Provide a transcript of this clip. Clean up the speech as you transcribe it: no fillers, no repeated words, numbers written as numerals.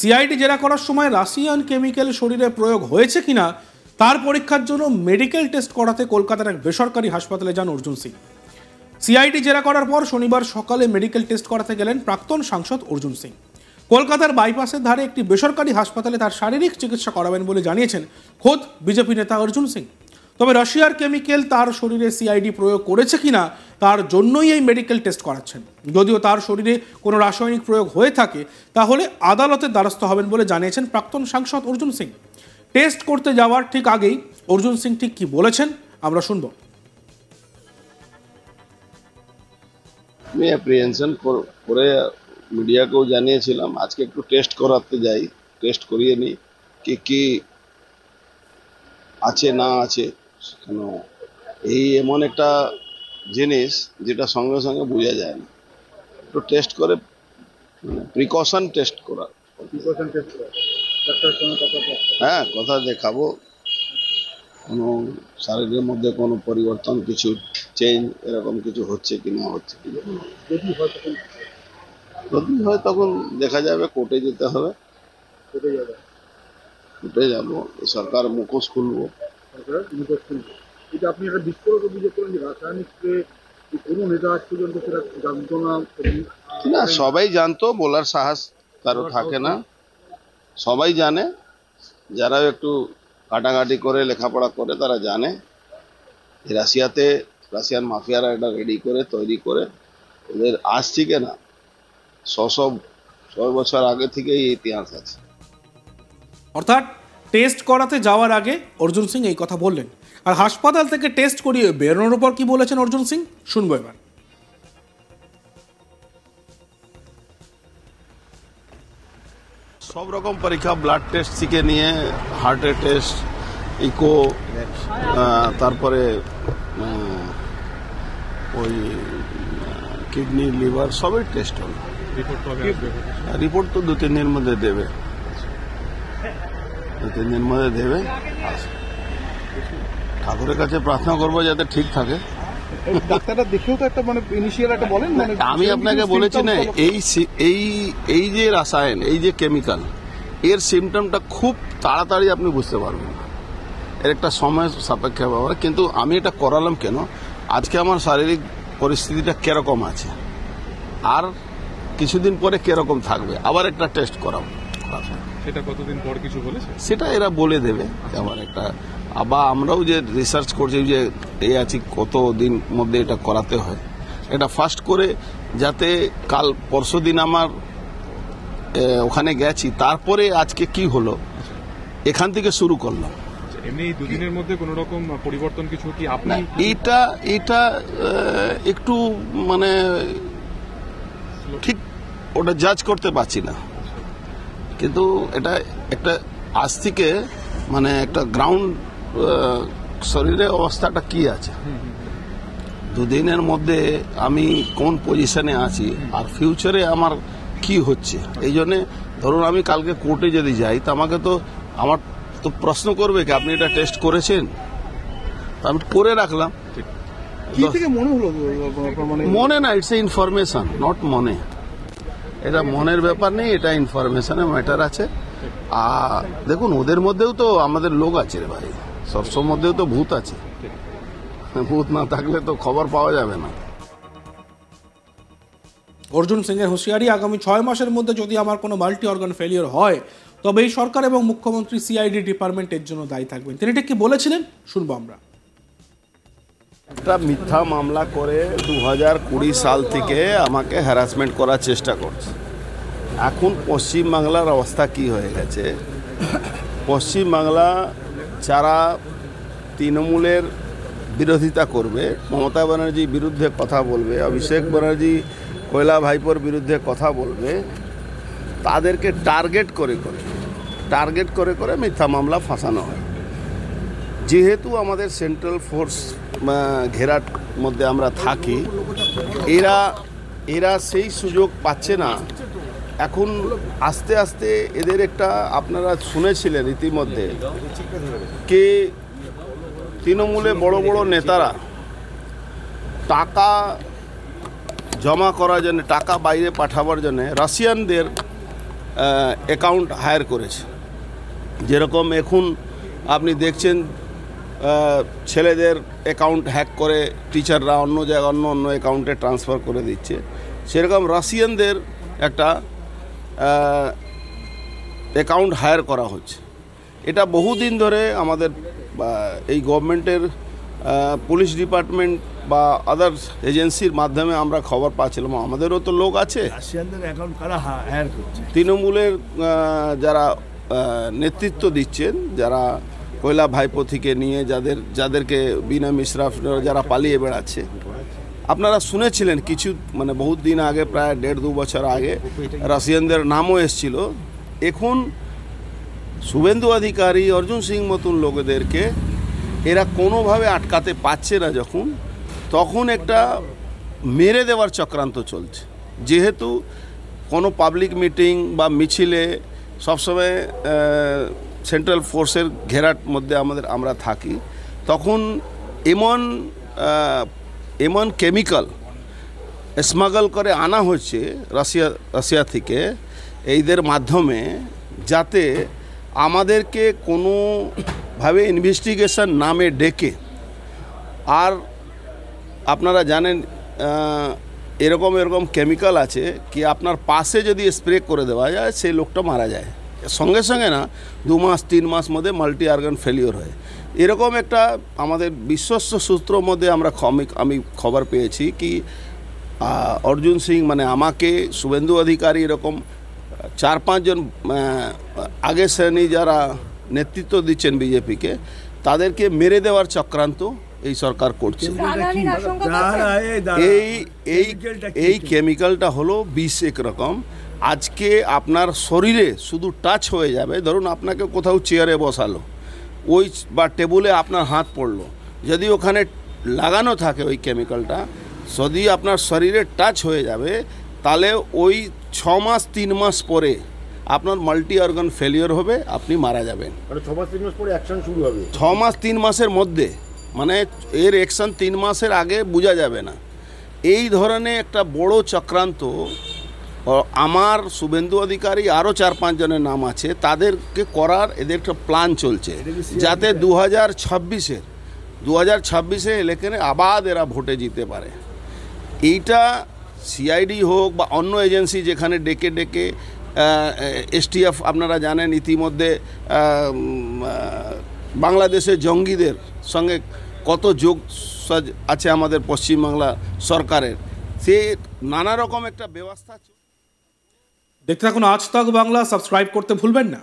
CID জেরা করার সময় রাশিয়ান কেমিক্যাল শরীরে প্রয়োগ হয়েছে কিনা তার পরীক্ষার জন্য মেডিকেল টেস্ট করাতে কলকাতার এক বেসরকারি হাসপাতালে যান অর্জুন সিং। সিআইডি জেরা করার পর শনিবার সকালে মেডিকেল টেস্ট করাতে গেলেন প্রাক্তন সাংসদ অর্জুন সিং। কলকাতার বাইপাসের ধারে একটি বেসরকারি হাসপাতালে তার শারীরিক চিকিৎসা করাবেন বলে জানিয়েছেন খোদ বিজেপি নেতা অর্জুন সিং। তবে রাশিয়ার কেমিক্যাল তার শরীরে সিআইডি প্রয়োগ করেছে কিনা তার জন্যই এই মেডিকেল টেস্ট করাচ্ছেন। যদিও তার শরীরে কোনো রাসায়নিক প্রয়োগ হয়ে থাকে তাহলে আদালতের দ্বারস্থ হবেন বলে জানিয়েছেন প্রাক্তন সাংসদ অর্জুন সিং। টেস্ট করতে যাওয়ার ঠিক আগেই অর্জুন সিং ঠিক কি বলেছেন আমরা শুনব। আমি অ্যাপ্রিহেনশন করে মিডিয়াকেও জানিয়েছিলাম, আজকে একটু টেস্ট করাতে যাই, টেস্ট করিয়ে নিই কি আছে না আছে। কেন এই এমন একটা জিনিস যেটা সঙ্গে সঙ্গে বোঝা যায় না, একটু টেস্ট করে প্রিকশন টেস্ট করা। হ্যাঁ, কথা দেখাবো কোনো শরীরের মধ্যে কোনো পরিবর্তন, কিছু চেঞ্জ এরকম কিছু হচ্ছে কি না হচ্ছে কি। যদি হয় তখন দেখা যাবে, কোর্টে যেতে হবে, কোর্টে যাবো, সরকার মুখোশ খুলবো। এটা আপনি একটা বিস্ফোরক অভিযোগ করেন যে রাসায়নিক কোনো নেতা আজ পর্যন্ত সেটা জানতো না। সবাই জানতো, বলার সাহস কারো থাকে না, সবাই জানে। যারা একটু কাটাকাটি করে লেখাপড়া করে তারা জানে রাশিয়ান মাফিয়ারা এটা রেডি করে তৈরি করে ওদের আজ থেকে না 100 বছর আগে থেকে এই ইতিহাস আছে। অর্থাৎ টেস্ট করাতে যাওয়ার আগে অর্জুন সিং এই কথা বললেন। আর হাসপাতাল থেকে টেস্ট করিয়ে বেরোনোর উপর কি বলেছেন অর্জুন সিং শুনবো এবার। সব রকম পরীক্ষা, ব্লাড টেস্ট থেকে নিয়ে হার্টের টেস্ট, ইকো, তারপরে ওই কিডনি, লিভার সবই টেস্ট হলো। রিপোর্ট তো 2-3 দিনের মধ্যে দেবে, 2-3 দিনের মধ্যে দেবে। ঠাকুরের কাছে প্রার্থনা করবো যাতে ঠিক থাকে। ডাক্তাররা দেখেও তো একটা মানে ইনিশিয়াল একটা বলেন। আমি আপনাকে বলেছি না, এই যে রাসায়ন, এই যে কেমিক্যাল, এর সিমটমটা খুব তাড়াতাড়ি আপনি বুঝতে পারবেন না, এর একটা সময় সাপেক্ষ ব্যাপার। কিন্তু আমি এটা করালাম কেন, আজকে আমার শারীরিক পরিস্থিতিটা কিরকম আছে আর কিছুদিন পরে কিরকম থাকবে, আবার একটা টেস্ট করাবো। সেটা কতদিন পর কিছু বলেছে সেটা এরা বলে দেবে। আমার একটা আবার আমরাও যে রিসার্চ করছি যে এই আছি কতদিন মধ্যে এটা করাতে হয়, এটা ফার্স্ট করে যাতে কাল পরশু দিন আমার ওখানে গেছি, তারপরে আজকে কি হলো এখান থেকে শুরু করলাম। এমনি 2 দিনের মধ্যে কোন রকম পরিবর্তন কিছু কি আপনি এটা একটু মানে ঠিক ওটা জাজ করতে পারছি না, কিন্তু এটা একটা আজ থেকে মানে একটা গ্রাউন্ড শরীরের অবস্থাটা কি আছে, 2 দিনের মধ্যে আমি কোন পজিশনে আছি আর ফিউচারে আমার কি হচ্ছে। এই জন্যে ধরুন আমি কালকে কোর্টে যদি যাই তো আমাকে তো আমার তো প্রশ্ন করবে কি আপনি এটা টেস্ট করেছেন, আমি করে রাখলাম। কি থেকে মনে হলো? মনে না, ইটস এ ইনফরমেশন, নট মনে। এটা মনের ব্যাপার নেই, এটা ইনফরমেশনের ম্যাটার আছে। আর দেখুন ওদের মধ্যেও তো আমাদের লোক আছে রে ভাই, সরষের মধ্যেও তো ভূত আছে, ভূত না থাকলে তো খবর পাওয়া যাবে না। অর্জুন সিং এর হুঁশিয়ারি, আগামী 6 মাসের মধ্যে যদি আমার কোনো মাল্টি অর্গান ফেলিওর হয় তবে এই সরকার এবং মুখ্যমন্ত্রী সিআইডি ডিপার্টমেন্টের জন্য দায়ী থাকবেন। তিনি ঠিক কি বলেছিলেন শুনবো আমরা। একটা মিথ্যা মামলা করে 2020 সাল থেকে আমাকে হ্যারাসমেন্ট করার চেষ্টা করছে। এখন পশ্চিমবাংলার অবস্থা কি হয়ে গেছে, পশ্চিমবাংলা যারা তৃণমূলের বিরোধিতা করবে, মমতা ব্যানার্জির বিরুদ্ধে কথা বলবে, অভিষেক ব্যানার্জি কয়লা ভাইপোর বিরুদ্ধে কথা বলবে, তাদেরকে টার্গেট করে মিথ্যা মামলা ফাঁসানো হয়। যেহেতু আমাদের সেন্ট্রাল ফোর্স ঘেরার মধ্যে আমরা থাকি, এরা সেই সুযোগ পাচ্ছে না। এখন আস্তে আস্তে এদের একটা, আপনারা শুনেছিলেন ইতিমধ্যে কে তৃণমূলে বড় বড় নেতারা টাকা জমা করার জন্য, টাকা বাইরে পাঠাবার জন্য রাশিয়ানদের অ্যাকাউন্ট হায়ার করেছে। যেরকম এখন আপনি দেখছেন ছেলেদের অ্যাকাউন্ট হ্যাক করে টিচাররা অন্য জায়গায় অন্য অ্যাকাউন্টে ট্রান্সফার করে দিচ্ছে, সেরকম রাশিয়ানদের একটা অ্যাকাউন্ট হায়ার করা হচ্ছে। এটা বহুদিন ধরে আমাদের এই গভর্নমেন্টের পুলিশ ডিপার্টমেন্ট বা আদার্স এজেন্সির মাধ্যমে আমরা খবর পাচ্ছিলাম। আমাদেরও তো লোক আছে, তৃণমূলের যারা নেতৃত্ব দিচ্ছেন, যারা কৈলা ভাইপো থেকে নিয়ে যাদেরকে বিনা মিশ্রা যারা পালিয়ে বেড়াচ্ছে, আপনারা শুনেছিলেন কিছু মানে বহুত দিন আগে, প্রায় 1.5-2 বছর আগে রাশিয়ানদের নামও এসেছিল। এখন শুভেন্দু অধিকারী, অর্জুন সিং মতন লোকেদেরকে এরা কোনোভাবে আটকাতে পারছে না, তখন একটা মেরে দেওয়ার চক্রান্ত চলছে। যেহেতু কোনো পাবলিক মিটিং বা মিছিলে সবসময় সেন্ট্রাল ফোর্সের ঘেরার মধ্যে আমরা থাকি, তখন এমন কেমিক্যাল স্মাগল করে আনা হচ্ছে রাশিয়া থেকে এইদের মাধ্যমে, যাতে আমাদেরকে কোনোভাবে ইনভেস্টিগেশন নামে ডেকে, আর আপনারা জানেন এরকম কেমিক্যাল আছে কি আপনার পাশে যদি স্প্রে করে দেওয়া যায় সেই লোকটা মারা যায় সঙ্গে সঙ্গে না, 2 মাস 3 মাস মধ্যে মাল্টি অর্গান ফেলিওর হয়। এরকম একটা আমাদের বিশ্বস্ত সূত্র মধ্যে আমি খবর পেয়েছি কি অর্জুন সিং মানে আমাকে, শুভেন্দু অধিকারী, এরকম 4-5 জন আগের শ্রেণী যারা নেতৃত্ব দিচ্ছেন বিজেপিকে, তাদেরকে মেরে দেওয়ার চক্রান্ত এই সরকার করছে। এই কেমিক্যালটা হলো বিষ একরকম। আজকে আপনার শরীরে শুধু টাচ হয়ে যাবে, ধরুন আপনাকে কোথাও চেয়ারে বসালো ওই বা টেবুলে আপনার হাত পড়লো, যদি ওখানে লাগানো থাকে ওই কেমিক্যালটা, যদি আপনার শরীরে টাচ হয়ে যাবে, তাহলে ওই 6 মাস 3 মাস পরে আপনার মাল্টি অর্গান ফেলিওর হবে, আপনি মারা যাবেন। 6 মাস 3 মাস পরে অ্যাকশন শুরু হবে। 6 মাস 3 মাসের মধ্যে, মানে এর অ্যাকশন 3 মাসের আগে বোঝা যাবে না। এই ধরনের একটা বড় চক্রান্ত আমার, শুভেন্দু অধিকারী, আরও 4-5 জনের নাম আছে, তাদেরকে করার এদের একটা প্ল্যান চলছে, যাতে 2026-এ ইলেকশনে আবার এরা ভোটে জিতে পারে। এইটা সিআইডি হোক বা অন্য এজেন্সি যেখানে ডেকে এসটিএফ, আপনারা জানেন ইতিমধ্যে বাংলাদেশের জঙ্গিদের সঙ্গে কত যোগ আছে আমাদের পশ্চিমবাংলা সরকারের, সে নানা রকম একটা ব্যবস্থা। দেখতে থাকুন আজ তাক বাংলা, সাবস্ক্রাইব করতে ভুলবেন না।